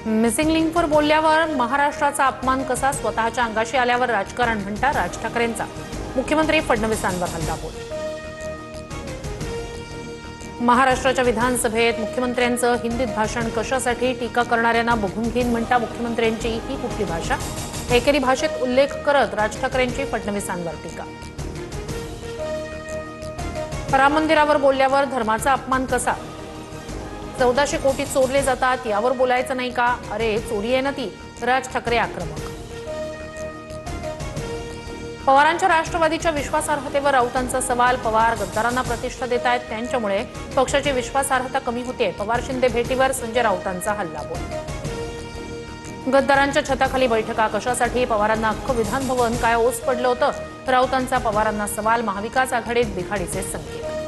Missing लिंकवर बोलल्यावर महाराष्ट्राचा अपमान कसा, स्वतःच्या अंगाशी आल्यावर राजकारण म्हणता राज ठाकरेंचा मुख्यमंत्री फडणवीसांवर हल्लाबोल। महाराष्ट्राच्या विधानसभेत मुख्यमंत्र्यांचं हिंदीत भाषण कशासाठी, टीका करणाऱ्यांना बघून घेईन म्हणता मुख्यमंत्र्यांची ही कुठली भाषा, एकेरी भाषेत उल्लेख करत राज ठाकरेंची फडणवीसांवर टीका। राम मंदिरावर बोलल्यावर धर्माचा अपमान कसा, 1400 कोटी चोरले जातात यावर बोलायचं नाही का, अरे चोरी आहे ना ती, राज ठाकरे आक्रमक। पवारांच्या राष्ट्रवादीच्या विश्वासार्हतेवर राऊतांचा सवाल, पवार गद्दारांना प्रतिष्ठा देत आहेत, त्यांच्यामुळे पक्षाची विश्वासार्हता कमी होते, पवार शिंदे भेटीवर संजय राऊतांचा हल्लाबोल। गद्दारांच्या छताखाली बैठका कशासाठी, पवारांना अख्खं विधान भवन काय ओस पडलं होतं, राऊतांचा पवारांना सवाल, महाविकास आघाडीत बिघाडीचे संकेत।